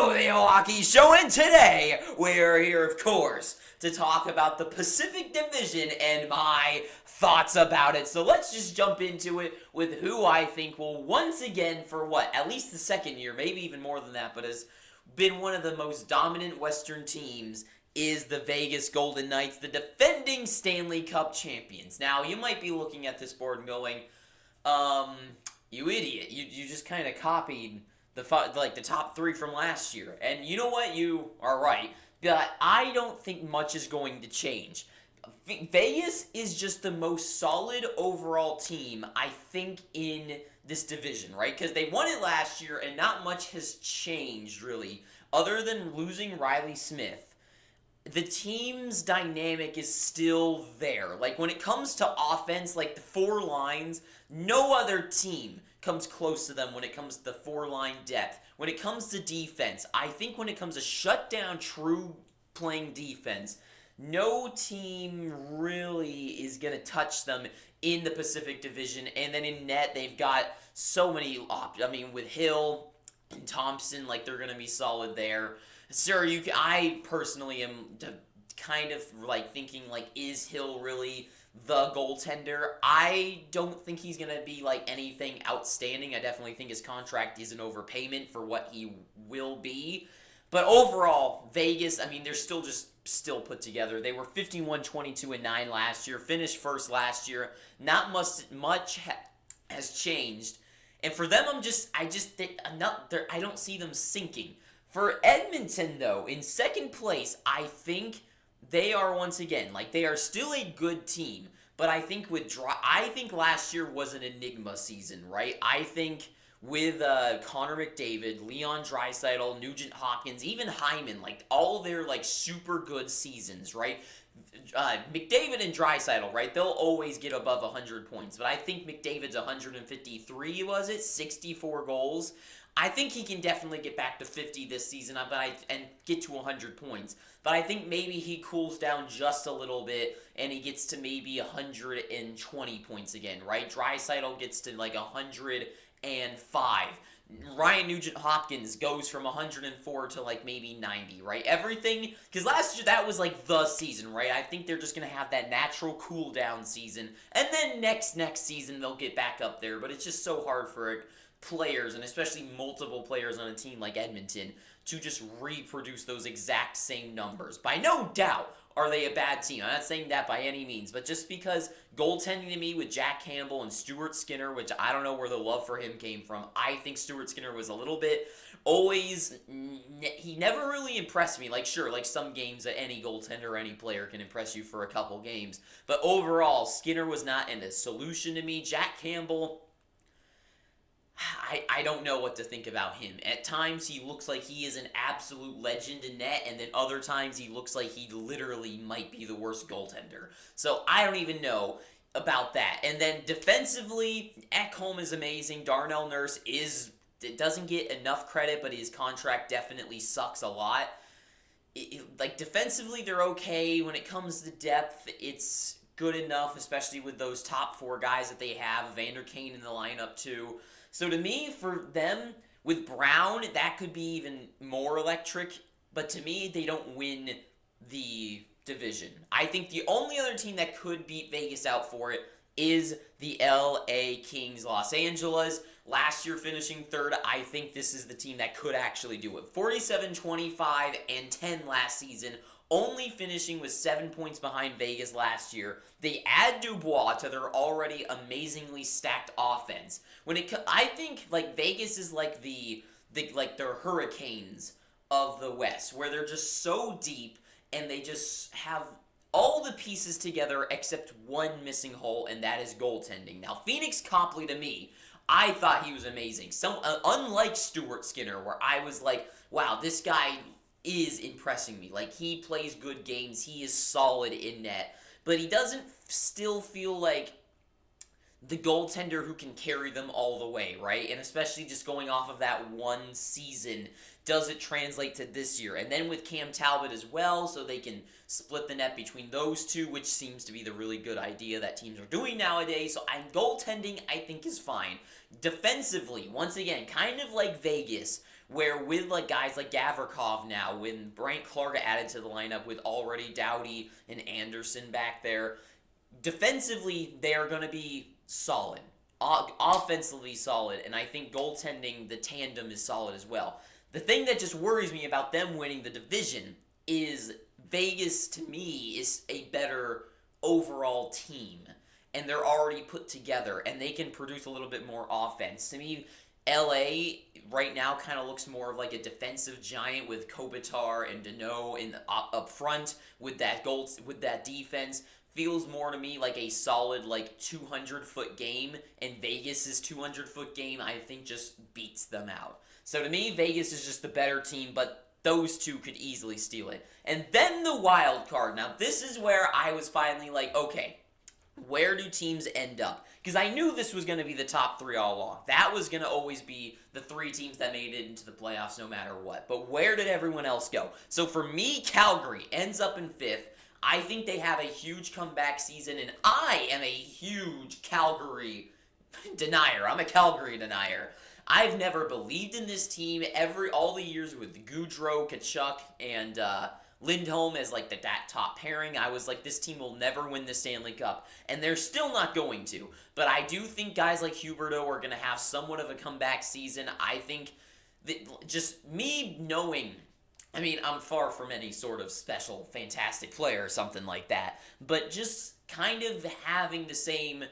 Hello, the Hockey Show, and today we're here, of course, to talk about the Pacific Division and my thoughts about it. So let's just jump into it with who I think will once again, for at least the second year, maybe even more than that, but has been one of the most dominant Western teams, is the Vegas Golden Knights, the defending Stanley Cup champions. Now, you might be looking at this board and going, you idiot, you just kind of copied the top three from last year. And you know what? You are right. But I don't think much is going to change. Vegas is just the most solid overall team, I think, in this division, right? Because they won it last year, and not much has changed, really, other than losing Riley Smith. The team's dynamic is still there. Like, when it comes to offense, like the four lines, no other team comes close to them when it comes to the four-line depth. When it comes to defense, I think when it comes to shut-down, true playing defense, no team really is going to touch them in the Pacific Division. And then in net, they've got so many options. I mean, with Hill and Thompson, like, they're going to be solid there. Sir, I personally am kind of like thinking, like, is Hill really the goaltender? I don't think he's going to be like anything outstanding. I definitely think his contract is an overpayment for what he will be. But overall, Vegas, I mean, they're still put together. They were 51-22-9 last year, finished first last year. Not much has changed. And for them, I don't see them sinking. For Edmonton, though, in second place, I think they are once again, like, they are still a good team. But I think I think last year was an enigma season, right? I think with Connor McDavid, Leon Draisaitl, Nugent Hopkins, even Hyman, like, all their, like, super good seasons, right? McDavid and Draisaitl, right? They'll always get above 100 points. But I think McDavid's 153, was it? 64 goals. I think he can definitely get back to 50 this season and get to 100 points. But I think maybe he cools down just a little bit and he gets to maybe 120 points again, right? Draisaitl gets to like 105. Ryan Nugent-Hopkins goes from 104 to like maybe 90, right? Everything, because last year that was like the season, right? I think they're just going to have that natural cool down season. And then next season they'll get back up there. But it's just so hard for players, and especially multiple players on a team like Edmonton, to just reproduce those exact same numbers. By no doubt are they a bad team. I'm not saying that by any means, but just because goaltending to me with Jack Campbell and Stuart Skinner, which I don't know where the love for him came from, I think Stuart Skinner was a little bit he never really impressed me. Like, sure, like some games that any goaltender or any player can impress you for a couple games, but overall, Skinner was not a solution to me. Jack Campbell, I don't know what to think about him. At times, he looks like he is an absolute legend in net, and then other times, he looks like he literally might be the worst goaltender. So, I don't even know about that. And then, defensively, Ekholm is amazing. Darnell Nurse doesn't get enough credit, but his contract definitely sucks a lot. Defensively, they're okay. When it comes to depth, it's good enough, especially with those top four guys that they have. Evander Kane in the lineup, too. So to me, for them, with Brown, that could be even more electric. But to me, they don't win the division. I think the only other team that could beat Vegas out for it is the LA Kings. Los Angeles, last year finishing third. I think this is the team that could actually do it. 47-25 and 10 last season. Only finishing with 7 points behind Vegas last year. They add Dubois to their already amazingly stacked offense. I think like Vegas is like the Hurricanes of the West, where they're just so deep and they just have all the pieces together except one missing hole, and that is goaltending. Now, Phoenix Copley, to me, I thought he was amazing. Unlike Stuart Skinner, where I was like, wow, this guy is impressing me. Like, he plays good games. He is solid in net. But he doesn't still feel like the goaltender who can carry them all the way, right? And especially just going off of that one season, does it translate to this year? And then with Cam Talbot as well, so they can split the net between those two, which seems to be the really good idea that teams are doing nowadays. So goaltending, I think, is fine. Defensively, once again, kind of like Vegas, where with like guys like Gavrikov now, when Brandt Clark added to the lineup with already Doughty and Anderson back there, defensively they are going to be solid, offensively solid, and I think goaltending, the tandem is solid as well. The thing that just worries me about them winning the division is Vegas, to me, is a better overall team, and they're already put together, and they can produce a little bit more offense. To me, LA right now kind of looks more of like a defensive giant with Kopitar and Danault in up front with that defense. Feels more to me like a solid like 200-foot game, and Vegas's 200-foot game I think just beats them out. So to me, Vegas is just the better team, but those two could easily steal it. And then the wild card. Now this is where I was finally like, okay, where do teams end up? Because I knew this was going to be the top three all along. That was going to always be the three teams that made it into the playoffs no matter what. But where did everyone else go? So for me, Calgary ends up in 5th. I think they have a huge comeback season, and I am a huge Calgary denier. I'm a Calgary denier. I've never believed in this team all the years with Gaudreau, Tkachuk, and Lindholm as like that top pairing. I was like, this team will never win the Stanley Cup, and they're still not going to. But I do think guys like Huberdeau are going to have somewhat of a comeback season. I think that just me knowing, I mean, I'm far from any sort of special, fantastic player or something like that, but just kind of having the same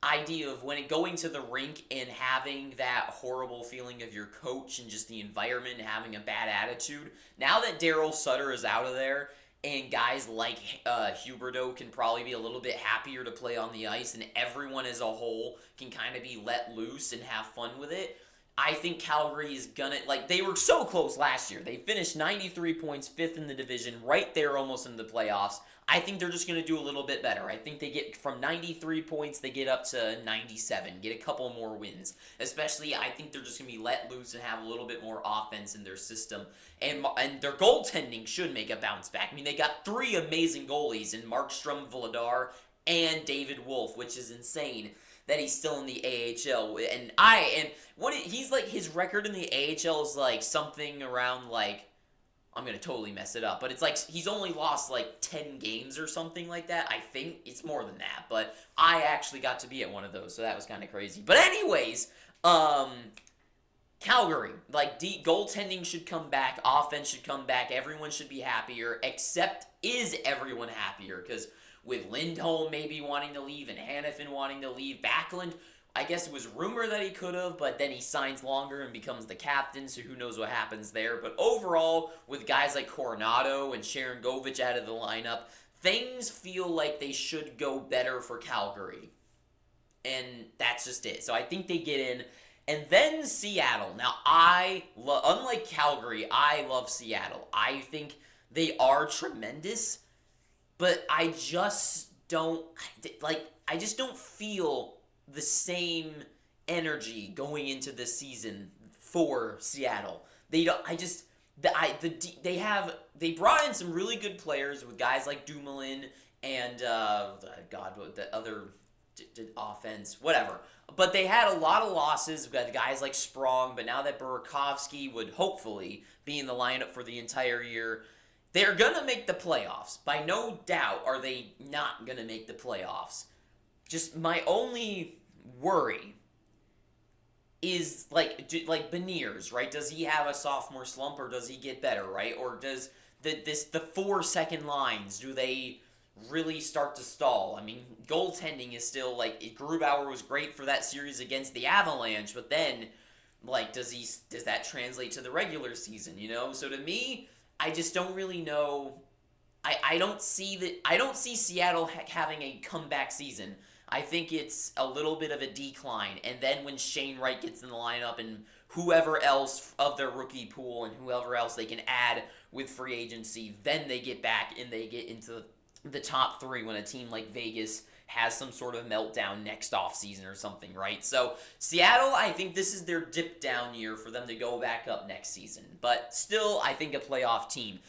idea of when going to the rink and having that horrible feeling of your coach and just the environment and having a bad attitude. Now that Daryl Sutter is out of there and guys like Huberdeau can probably be a little bit happier to play on the ice and everyone as a whole can kind of be let loose and have fun with it, I think Calgary is gonna, like, they were so close last year. They finished 93 points, 5th in the division, right there almost in the playoffs. I think they're just going to do a little bit better. I think they get from 93 points, they get up to 97, get a couple more wins. Especially, I think they're just going to be let loose and have a little bit more offense in their system. And their goaltending should make a bounce back. I mean, they got 3 amazing goalies in Markstrom, Vladar, and David Wolf, which is insane that he's still in the AHL. He's like, his record in the AHL is like something around like, I'm going to totally mess it up, but it's like he's only lost like 10 games or something like that. I think it's more than that, but I actually got to be at one of those, so that was kind of crazy. But anyways, Calgary, like goaltending should come back, offense should come back, everyone should be happier, except is everyone happier? Because with Lindholm maybe wanting to leave and Hanifin wanting to leave, Backlund, I guess it was rumored that he could have, but then he signs longer and becomes the captain, so who knows what happens there. But overall, with guys like Coronado and Sharon Govich out of the lineup, things feel like they should go better for Calgary. And that's just it. So I think they get in. And then Seattle. Now, unlike Calgary, I love Seattle. I think they are tremendous, but I just don't feel the same energy going into this season for Seattle. They brought in some really good players with guys like Dumoulin and the other offense, whatever. But they had a lot of losses. We got guys like Sprong, but now that Burakovsky would hopefully be in the lineup for the entire year, they're gonna make the playoffs. By no doubt are they not gonna make the playoffs. Just my only worry is like Beniers, right? Does he have a sophomore slump or does he get better, right? Or does the 4 second lines, do they really start to stall? I mean, goaltending is still like, Grubauer was great for that series against the Avalanche, but then like does that translate to the regular season, you know? So to me, I just don't really know. I don't see Seattle having a comeback season. I think it's a little bit of a decline. And then when Shane Wright gets in the lineup and whoever else of their rookie pool and whoever else they can add with free agency, then they get back and they get into the top 3 when a team like Vegas has some sort of meltdown next offseason or something, right? So Seattle, I think this is their dip down year for them to go back up next season. But still, I think a playoff team.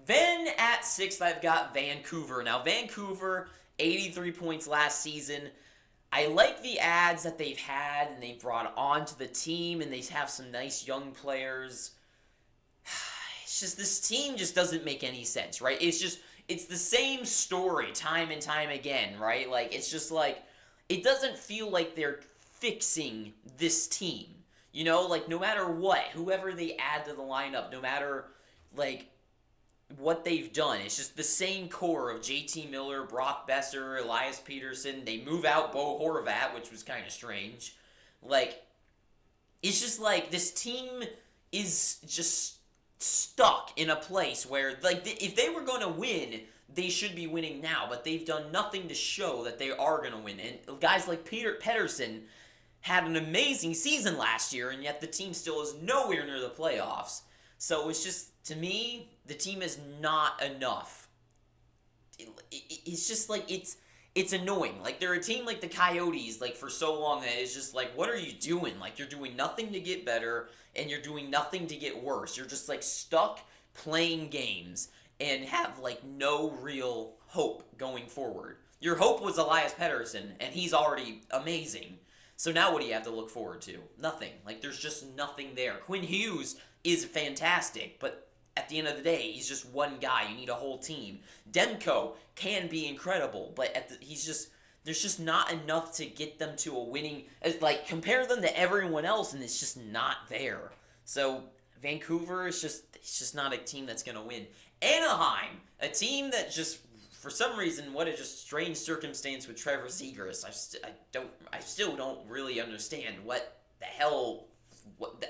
Then at 6th, I've got Vancouver. Now, Vancouver, 83 points last season. I like the ads that they've had and they've brought onto the team, and they have some nice young players. It's just this team just doesn't make any sense, right? It's the same story time and time again, right? Like it's just like it doesn't feel like they're fixing this team. You know, like no matter what, whoever they add to the lineup, no matter like what they've done, it's just the same core of JT Miller, Brock Besser, Elias Peterson. They move out Bo Horvat, which was kind of strange. Like it's just like this team is just stuck in a place where, like, if they were going to win, they should be winning now, but they've done nothing to show that they are going to win. And guys like Peter Pedersen had an amazing season last year, and yet the team still is nowhere near the playoffs. So it's just, to me, the team is not enough. It's just like, it's annoying. Like, they're a team like the Coyotes, like, for so long that it's just like, what are you doing? Like, you're doing nothing to get better, and you're doing nothing to get worse. You're just, like, stuck playing games and have, like, no real hope going forward. Your hope was Elias Pettersson, and he's already amazing. So now what do you have to look forward to? Nothing. Like, there's just nothing there. Quinn Hughes is fantastic, but at the end of the day, he's just one guy. You need a whole team. Demko can be incredible, but there's just not enough to get them to a winning. Like, compare them to everyone else, and it's just not there. So Vancouver is just not a team that's gonna win. Anaheim, a team that just, for some reason, what a just strange circumstance with Trevor Zegras. I still don't really understand what the hell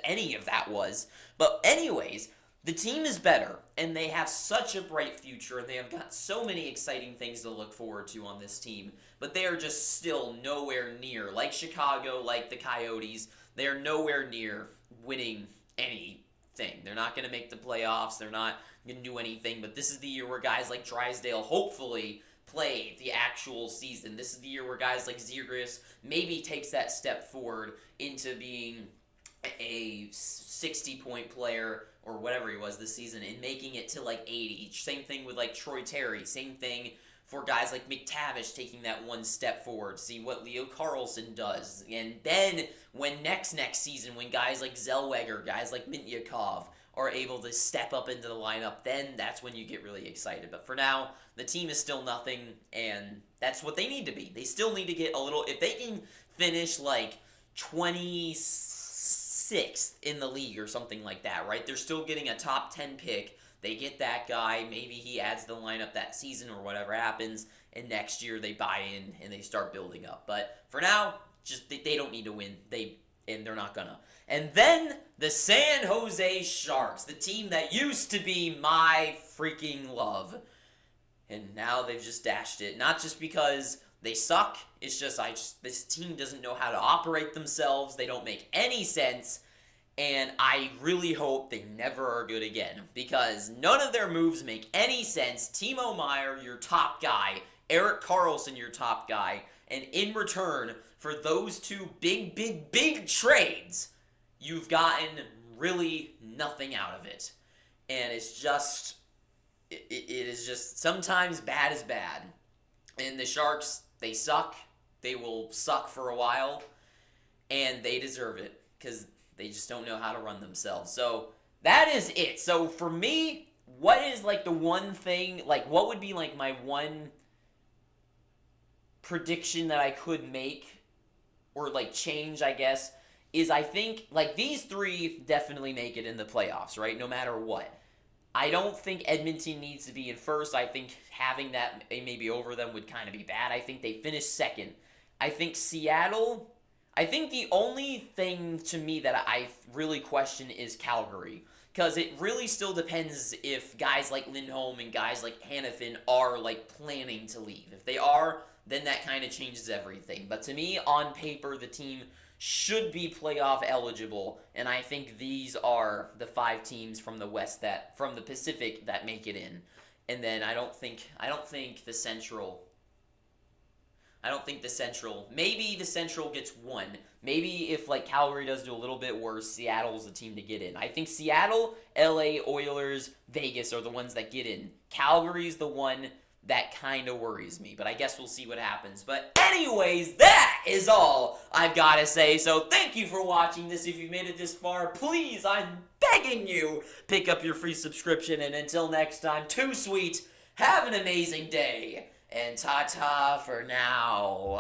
any of that was. But anyways, the team is better, and they have such a bright future, and they have got so many exciting things to look forward to on this team, but they are just still nowhere near, like Chicago, like the Coyotes, they are nowhere near winning anything. They're not going to make the playoffs, they're not going to do anything, but this is the year where guys like Drysdale hopefully play the actual season. This is the year where guys like Zegras maybe takes that step forward into being a 60-point player or whatever he was this season and making it to like 80. Same thing with like Troy Terry. Same thing for guys like McTavish taking that one step forward. See what Leo Carlson does. And then when next season, when guys like Zellweger, guys like Mintyukov are able to step up into the lineup, then that's when you get really excited. But for now, the team is still nothing, and that's what they need to be. They still need to get a little, if they can finish like 26th in the league or something like that, right? They're still getting a top 10 pick. They get that guy. Maybe he adds the lineup that season or whatever happens, and next year they buy in and they start building up. But for now, just they don't need to win. And they're not gonna. And then the San Jose Sharks, the team that used to be my freaking love, and now they've just dashed it. Not just because they suck. It's just this team doesn't know how to operate themselves. They don't make any sense. And I really hope they never are good again, because none of their moves make any sense. Timo Meier, your top guy. Erik Karlsson, your top guy. And in return for those two big trades, you've gotten really nothing out of it. And it's just, it is just, sometimes bad is bad. And the Sharks, they suck. They will suck for a while. And they deserve it, because they just don't know how to run themselves. So that is it. So for me, what is like the one thing, like what would be like my one prediction that I could make or like change, I guess, is I think like these three definitely make it in the playoffs, right? No matter what. I don't think Edmonton needs to be in first. I think having that maybe over them would kind of be bad. I think they finish second. I think Seattle, I think the only thing to me that I really question is Calgary. Because it really still depends if guys like Lindholm and guys like Hanifin are like planning to leave. If they are, then that kind of changes everything. But to me, on paper, the team should be playoff eligible, and I think these are the 5 teams from the West from the Pacific that make it in. And then I don't think the Central. Maybe the Central gets 1. Maybe if like Calgary does do a little bit worse, Seattle's the team to get in. I think Seattle, LA, Oilers, Vegas are the ones that get in. Calgary's the one that kind of worries me, but I guess we'll see what happens. But anyways, that is all I've got to say. So thank you for watching this. If you've made it this far, please, I'm begging you, pick up your free subscription. And until next time, too sweet, have an amazing day, and ta-ta for now.